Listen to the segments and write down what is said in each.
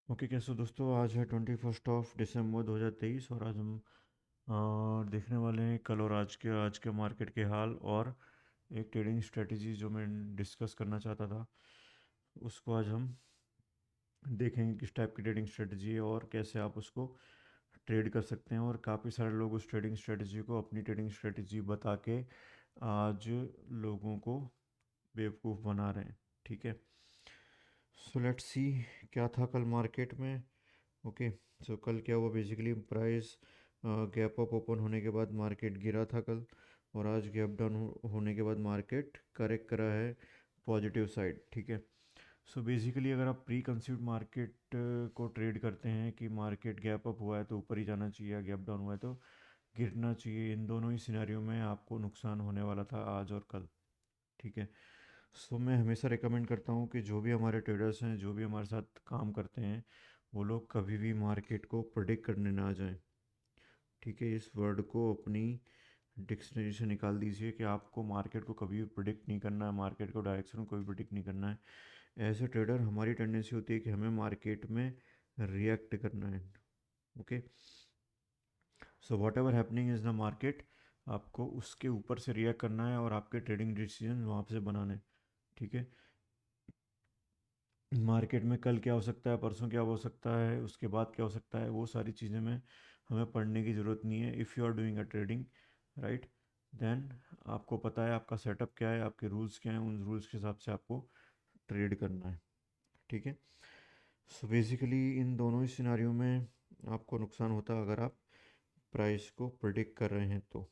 Okay, कैसे हो दोस्तों। आज है 21 दिसंबर 2023 और आज हम देखने वाले हैं कल और आज के मार्केट के हाल और एक ट्रेडिंग स्ट्रेटजी जो मैं डिस्कस करना चाहता था उसको आज हम देखेंगे किस टाइप की ट्रेडिंग स्ट्रेटजी है और कैसे आप उसको ट्रेड कर सकते हैं। और काफ़ी सारे लोग उस ट्रेडिंग स्ट्रेटजी को अपनी ट्रेडिंग स्ट्रेटजी बता के आज लोगों को बेवकूफ़ बना रहे हैं। ठीक है, सो लेट्स सी क्या था कल मार्केट में। ओके, सो कल क्या हुआ basically, price gap up open होने के बाद मार्केट गिरा था कल, और आज गैप डाउन होने के बाद मार्केट करेक्ट करा है पॉजिटिव साइड। ठीक है, सो बेसिकली अगर आप प्री कंसीव्ड मार्केट को ट्रेड करते हैं कि मार्केट गैप अप हुआ है तो ऊपर ही जाना चाहिए या गैप डाउन हुआ है तो गिरना चाहिए, इन दोनों ही सिनेरियो में आपको नुकसान होने वाला था आज और कल। ठीक है, सो मैं हमेशा रिकमेंड करता हूँ कि जो भी हमारे ट्रेडर्स हैं, जो भी हमारे साथ काम करते हैं, वो लोग कभी भी मार्केट को प्रेडिक्ट करने ना जाएं। ठीक है, इस वर्ड को अपनी डिक्शनरी से निकाल दीजिए कि आपको मार्केट को कभी भी प्रिडिक्ट नहीं करना है, मार्केट को डायरेक्शन को भी प्रिडिक्ट नहीं करना है। एज ए ट्रेडर हमारी टेंडेंसी होती है कि हमें मार्केट में रिएक्ट करना है। Okay, so what ever happening is the market, आपको उसके ऊपर से रिएक्ट करना है और आपके ट्रेडिंग डिसीजन वहाँ से बनाने हैं। ठीक है, मार्केट में कल क्या हो सकता है, परसों क्या हो सकता है, उसके बाद क्या हो सकता है, वो सारी चीज़ें में हमें पढ़ने की ज़रूरत नहीं है। If you are doing a trading right, then आपको पता है आपका सेटअप क्या है, आपके रूल्स क्या हैं, उन रूल्स के हिसाब से आपको ट्रेड करना है। ठीक है, सो बेसिकली इन दोनों ही सिनारियों में आपको नुकसान होता है अगर आप प्राइस को प्रिडिक्ट कर रहे हैं तो।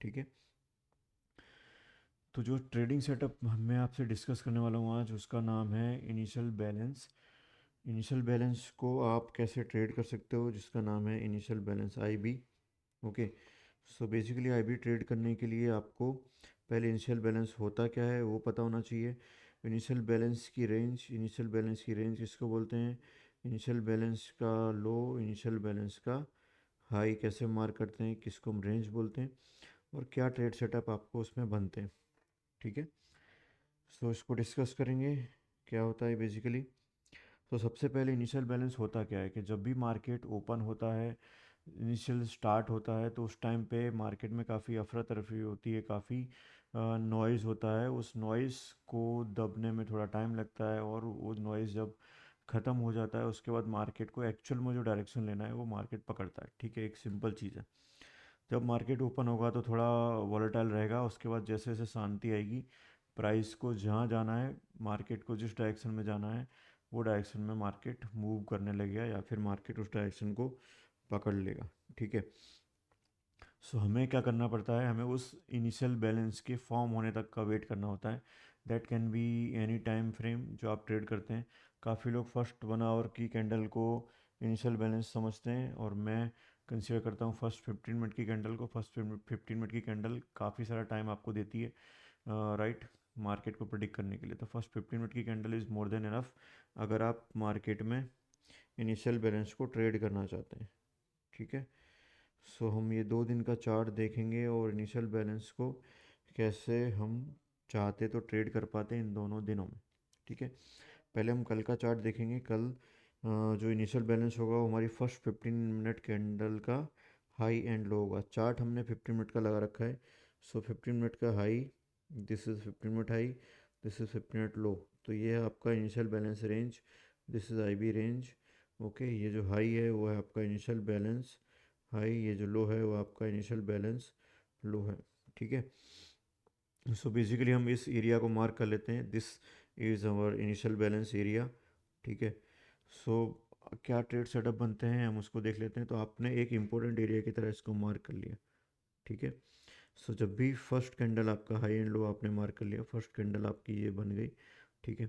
ठीक है, तो जो ट्रेडिंग सेटअप मैं आपसे डिस्कस करने वाला हूँ आज, उसका नाम है इनिशियल बैलेंस। इनिशियल बैलेंस को आप कैसे ट्रेड कर सकते हो, जिसका नाम है initial balance IB. Okay, so basically IB trade करने के लिए आपको पहले इनिशियल बैलेंस होता क्या है वो पता होना चाहिए। इनिशियल बैलेंस की रेंज किसको बोलते हैं, इनिशियल बैलेंस का लो, इनिशियल बैलेंस का हाई कैसे मार्क करते हैं, किसको हम रेंज बोलते हैं, और क्या ट्रेड सेटअप आपको उसमें बनते हैं। ठीक है, सो इसको डिस्कस करेंगे क्या होता है बेसिकली। तो सबसे पहले इनिशियल बैलेंस होता क्या है कि जब भी मार्केट ओपन होता है, इनिशियल स्टार्ट होता है, तो उस टाइम पे मार्केट में काफ़ी अफरा तफरी होती है, काफ़ी नॉइज़ होता है। उस नॉइज़ को दबने में थोड़ा टाइम लगता है और वो नॉइज़ जब ख़त्म हो जाता है उसके बाद मार्केट को एक्चुअल में जो डायरेक्शन लेना है वो मार्केट पकड़ता है। ठीक है, एक सिंपल चीज़ है। जब मार्केट ओपन होगा तो थोड़ा वॉलेटाइल रहेगा, उसके बाद जैसे जैसे शांति आएगी, प्राइस को जहाँ जाना है, मार्केट को जिस डायरेक्शन में जाना है वो डायरेक्शन में मार्केट मूव करने लगेगा या फिर मार्केट उस डायरेक्शन को पकड़ लेगा। ठीक है, सो हमें क्या करना पड़ता है, हमें उस इनिशियल बैलेंस के फॉर्म होने तक का वेट करना होता है। That can be any time frame जो आप ट्रेड करते हैं। काफ़ी लोग फर्स्ट 1 आवर की कैंडल को इनिशियल बैलेंस समझते हैं और मैं कंसिडर करता हूँ फर्स्ट 15 मिनट की कैंडल को। फर्स्ट 15 मिनट की कैंडल काफ़ी सारा टाइम आपको देती है राइट, मार्केट को प्रिडिक्ट करने के लिए। तो फर्स्ट 15 मिनट की candle is more than enough अगर आप मार्केट में इनिशियल बैलेंस को ट्रेड करना चाहते हैं। ठीक है, सो हम ये 2 दिन का चार्ट देखेंगे और इनिशियल बैलेंस को कैसे हम चाहते तो ट्रेड कर पाते हैं इन दोनों दिनों में। ठीक है, पहले हम कल का चार्ट देखेंगे। कल जो इनिशियल बैलेंस होगा वो हमारी फर्स्ट 15 मिनट कैंडल का हाई एंड लो होगा। चार्ट हमने 15 मिनट का लगा रखा है। सो 15 मिनट का high, this is 15 minute high, this is 15 minute low. तो ये है आपका initial balance range, this is IB range. Okay, ये जो हाई है वो है आपका इनिशियल बैलेंस हाई, ये जो लो है वो आपका इनिशियल बैलेंस लो है। ठीक है, सो बेसिकली हम इस एरिया को मार्क कर लेते हैं, this is our initial balance area. ठीक है, सो क्या ट्रेड सेटअप बनते हैं हम उसको देख लेते हैं। तो आपने एक इम्पोर्टेंट एरिया की तरह इसको मार्क कर लिया। ठीक है, सो जब भी फर्स्ट कैंडल आपका हाई एंड लो आपने मार्क कर लिया, फर्स्ट कैंडल आपकी ये बन गई। ठीक है,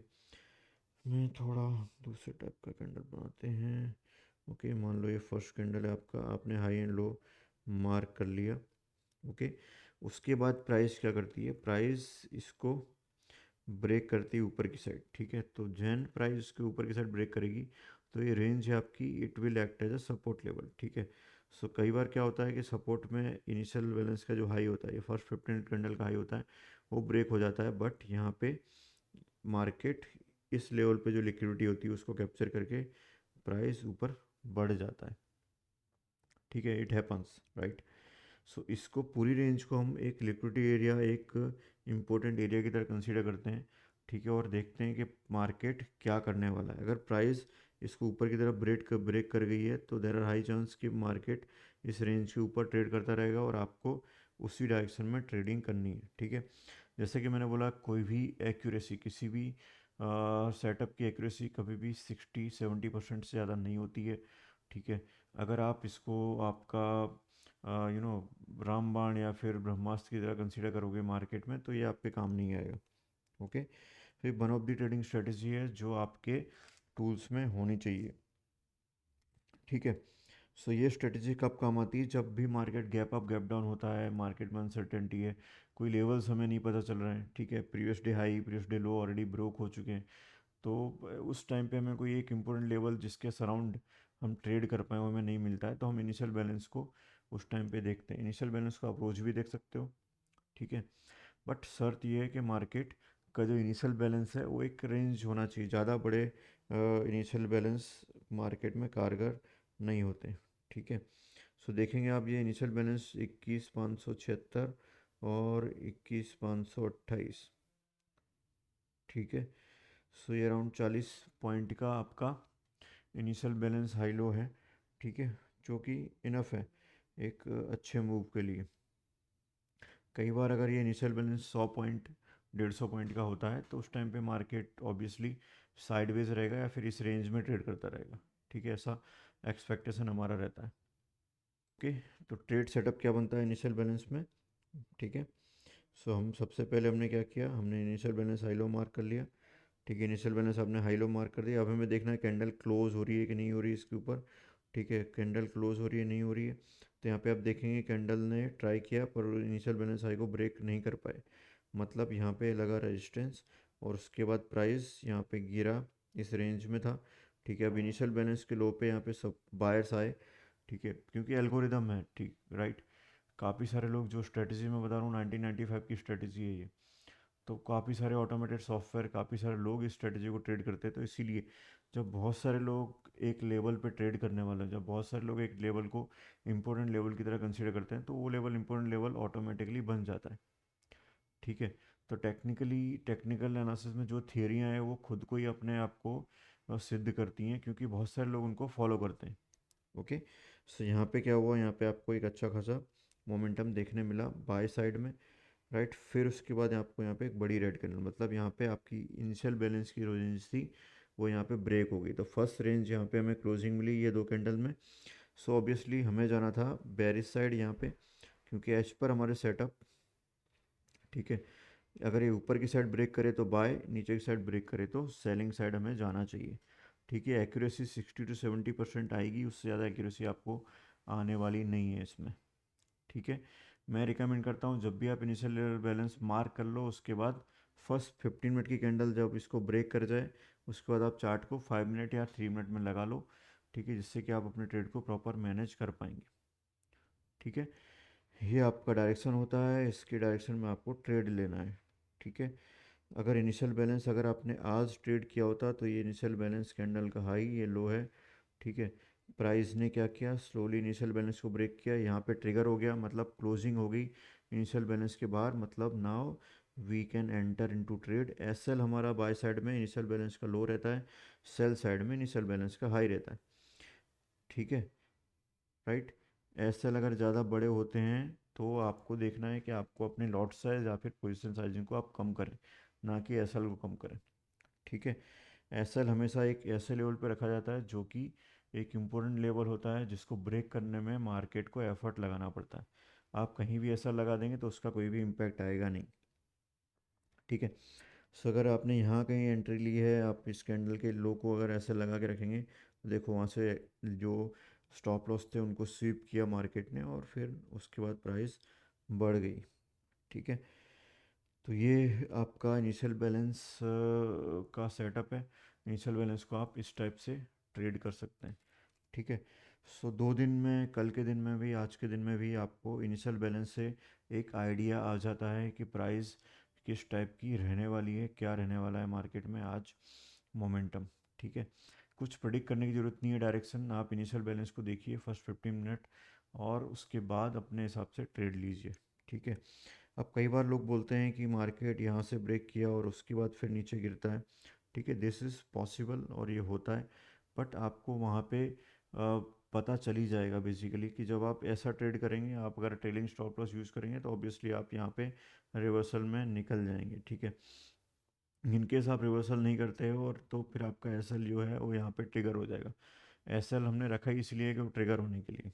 मैं थोड़ा दूसरे टाइप का कैंडल बनाते हैं। ओके, मान लो ये फर्स्ट कैंडल है आपका, आपने हाई एंड लो मार्क कर लिया। ओके, उसके बाद प्राइस क्या करती है, प्राइस इसको ब्रेक करती है ऊपर की साइड। ठीक है, तो जैन प्राइस के ऊपर की साइड ब्रेक करेगी तो ये रेंज है आपकी, it will act as a support level. ठीक है, सो कई बार क्या होता है कि सपोर्ट में इनिशियल बैलेंस का जो हाई होता है, ये फर्स्ट 15 कैंडल का हाई होता है, वो ब्रेक हो जाता है, बट यहाँ पे मार्केट इस लेवल पे जो लिक्विडिटी होती है उसको कैप्चर करके प्राइस ऊपर बढ़ जाता है, ठीक है, इट हैपन्स, राइट। सो इसको पूरी रेंज को हम एक लिक्विडिटी एरिया, एक इम्पोर्टेंट एरिया की तरह कंसीडर करते हैं, ठीक है, और देखते हैं कि मार्केट क्या करने वाला है। अगर प्राइस इसको ऊपर की तरफ ब्रेक कर गई है तो देर आर हाई चांस कि मार्केट इस रेंज के ऊपर ट्रेड करता रहेगा और आपको उसी डायरेक्शन में ट्रेडिंग करनी है, ठीक है। जैसे कि मैंने बोला, कोई भी एक्यूरेसी, किसी भी सेटअप की एक्यूरेसी कभी भी 60-70% से ज़्यादा नहीं होती है, ठीक है। अगर आप इसको आपका रामबाण या फिर ब्रह्मास्त्र की तरह कंसीडर करोगे मार्केट में, तो ये आपके काम नहीं आएगा, ओके। फिर one of the trading strategy है जो आपके टूल्स में होनी चाहिए, ठीक है। सो ये स्ट्रेटजी कब काम आती है? जब भी market gap up gap down होता है, मार्केट में अनसर्टेनिटी है, कोई लेवल्स हमें नहीं पता चल रहे हैं, ठीक है, previous day high previous day लो ऑलरेडी ब्रोक हो चुके हैं, तो उस टाइम पे हमें कोई एक इम्पोर्टेंट लेवल जिसके सराउंड हम ट्रेड कर पाए वो हमें नहीं मिलता है, तो हम इनिशियल बैलेंस को उस टाइम पे देखते हैं। इनिशियल बैलेंस को अप्रोच भी देख सकते हो, ठीक है। बट शर्त ये है कि मार्केट का जो इनिशियल बैलेंस है वो एक रेंज होना चाहिए, ज़्यादा बड़े इनिशियल बैलेंस मार्केट में कारगर नहीं होते, ठीक है। सो देखेंगे आप, ये इनिशियल बैलेंस 21,576 और 21,528, ठीक है। सो ये अराउंड 40 पॉइंट का आपका इनिशियल बैलेंस हाई लो है, ठीक है, जो कि इनफ है एक अच्छे मूव के लिए। कई बार अगर ये इनिशियल बैलेंस 100 पॉइंट 150 पॉइंट का होता है तो उस टाइम पे मार्केट ऑब्वियसली साइडवेज रहेगा या फिर इस रेंज में ट्रेड करता रहेगा, ठीक है, ऐसा एक्सपेक्टेशन हमारा रहता है, ओके। तो ट्रेड सेटअप क्या बनता है इनिशियल बैलेंस में, ठीक है। सो हम सबसे पहले हमने क्या किया, हमने initial balance high low mark कर लिया, ठीक है। इनिशियल बैलेंस आपने हाई लो मार्क कर दिया। अब हमें देखना है कैंडल क्लोज हो रही है कि नहीं हो रही है इसके ऊपर, ठीक है। कैंडल क्लोज हो रही है नहीं हो रही है, तो यहाँ पे आप देखेंगे कैंडल ने ट्राई किया पर इनिशियल बैलेंस हाई को ब्रेक नहीं कर पाए, मतलब यहाँ पे लगा रेजिस्टेंस और उसके बाद प्राइस यहाँ पे गिरा, इस रेंज में था, ठीक है। अब इनिशियल बैलेंस के लो पे यहाँ पे सब बायर्स आए, ठीक है, क्योंकि एल्गोरिदम है, ठीक, राइट। काफ़ी सारे लोग, जो स्ट्रेटजी मैं बता रहा हूँ 1995 की स्ट्रेटजी है ये, तो काफ़ी सारे ऑटोमेटेड सॉफ्टवेयर, काफ़ी सारे लोग इस स्ट्रेटजी को ट्रेड करते हैं, तो इसीलिए जब बहुत सारे लोग एक लेवल पे ट्रेड करने वाले हैं, जब बहुत सारे लोग एक लेवल को इम्पोर्टेंट लेवल की तरह कंसीडर करते हैं, तो वो लेवल इम्पोर्टेंट लेवल ऑटोमेटिकली बन जाता है, ठीक है। तो टेक्निकल एनालिसिस में जो थियरियाँ हैं वो खुद को ही अपने आप को सिद्ध करती हैं, क्योंकि बहुत सारे लोग उनको फॉलो करते हैं, ओके। सो यहाँ पे क्या हुआ, यहाँ पे आपको एक अच्छा खासा मोमेंटम देखने मिला बाय साइड में, राइट। फिर उसके बाद आपको यहाँ पे एक बड़ी रेड कैंडल, मतलब यहाँ पे आपकी इनिशियल बैलेंस की जो रेंज थी वो यहाँ पे ब्रेक हो गई, तो फर्स्ट रेंज यहाँ पे हमें क्लोजिंग मिली ये दो कैंडल में। सो ऑब्वियसली हमें जाना था बेरिश साइड यहाँ पे, क्योंकि एज पर हमारे सेटअप, ठीक है, अगर ये ऊपर की साइड ब्रेक करे तो बाय, नीचे की साइड ब्रेक करे तो सेलिंग साइड हमें जाना चाहिए, ठीक है। एक्यूरेसी 60-70% आएगी, उससे ज़्यादा एक्यूरेसी आपको आने वाली नहीं है इसमें, ठीक है। मैं रिकमेंड करता हूँ जब भी आप इनिशियल बैलेंस मार्क कर लो, उसके बाद फर्स्ट 15 मिनट की कैंडल जब इसको ब्रेक कर जाए, उसके बाद आप चार्ट को 5 मिनट या 3 मिनट में लगा लो, ठीक है, जिससे कि आप अपने ट्रेड को प्रॉपर मैनेज कर पाएंगे, ठीक है। ये आपका डायरेक्शन होता है, इसके डायरेक्शन में आपको ट्रेड लेना है, ठीक है। अगर इनिशियल बैलेंस अगर आपने आज ट्रेड किया होता तो ये इनिशियल बैलेंस कैंडल का हाई, ये लो है, ठीक है। प्राइस ने क्या किया, स्लोली इनिशियल बैलेंस को ब्रेक किया, यहाँ पे ट्रिगर हो गया, मतलब क्लोजिंग हो गई इनिशियल बैलेंस के बाहर, मतलब now we can enter into trade. S L हमारा बाय साइड में इनिशियल बैलेंस का लो रहता है, सेल साइड में इनिशियल बैलेंस का हाई रहता है, ठीक है, राइट। एस एल अगर ज़्यादा बड़े होते हैं तो आपको देखना है कि आपको अपने लॉट साइज या फिर पोजिशन साइजिंग को आप कम करें, ना कि एस एल को कम करें, ठीक है। एस एल हमेशा एक ऐसे लेवल पे रखा जाता है जो कि एक इम्पोर्टेंट लेवल होता है, जिसको ब्रेक करने में मार्केट को एफर्ट लगाना पड़ता है। आप कहीं भी ऐसा लगा देंगे तो उसका कोई भी इम्पैक्ट आएगा नहीं, ठीक है। सो अगर आपने यहाँ कहीं एंट्री ली है, आप इस कैंडल के लो को अगर ऐसे लगा के रखेंगे तो देखो वहाँ से जो स्टॉप लॉस थे उनको स्वीप किया मार्केट ने और फिर उसके बाद प्राइस बढ़ गई, ठीक है। तो ये आपका इनिशियल बैलेंस का सेटअप है। इनिशियल बैलेंस को आप इस टाइप से ट्रेड कर सकते हैं, ठीक है। सो 2 दिन में, कल के दिन में भी आज के दिन में भी आपको इनिशियल बैलेंस से एक आइडिया आ जाता है कि प्राइस किस टाइप की रहने वाली है, क्या रहने वाला है मार्केट में आज मोमेंटम, ठीक है। कुछ प्रेडिक्ट करने की ज़रूरत नहीं है डायरेक्शन, आप इनिशियल बैलेंस को देखिए फर्स्ट 15 मिनट और उसके बाद अपने हिसाब से ट्रेड लीजिए। ठीक है। अब कई बार लोग बोलते हैं कि मार्केट यहाँ से ब्रेक किया और उसके बाद फिर नीचे गिरता है। ठीक है, दिस इज़ पॉसिबल और ये होता है, बट आपको वहाँ पे पता चल ही जाएगा बेसिकली कि जब आप ऐसा ट्रेड करेंगे, आप अगर ट्रेलिंग स्टॉप लॉस यूज़ करेंगे तो ऑब्वियसली आप यहाँ पे रिवर्सल में निकल जाएंगे। ठीक है। इन केस आप रिवर्सल नहीं करते हो और तो फिर आपका एसएल जो है वो यहाँ पे ट्रिगर हो जाएगा। एसएल हमने रखा ही इसलिए कि वो ट्रिगर होने के लिए।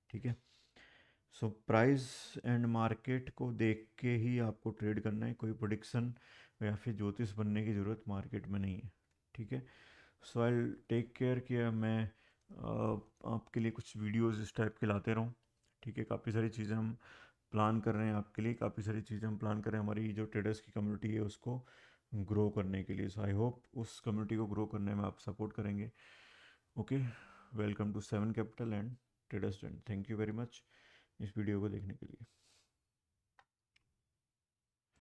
ठीक है। सो प्राइस एंड मार्केट को देख के ही आपको ट्रेड करना है, कोई प्रोडिक्शन या फिर ज्योतिष बनने की ज़रूरत मार्केट में नहीं है। ठीक है। सो आई टेक केयर कि मैं आपके लिए कुछ वीडियोस इस टाइप के लाते रहूँ। ठीक है। काफ़ी सारी चीज़ें हम प्लान कर रहे हैं आपके लिए, काफ़ी सारी चीज़ें हम प्लान कर रहे हैं हमारी जो ट्रेडर्स की कम्युनिटी है उसको ग्रो करने के लिए। सो आई होप उस कम्युनिटी को ग्रो करने में आप सपोर्ट करेंगे। Okay, welcome to 7 capital and traders den. Thank you very much इस वीडियो को देखने के लिए।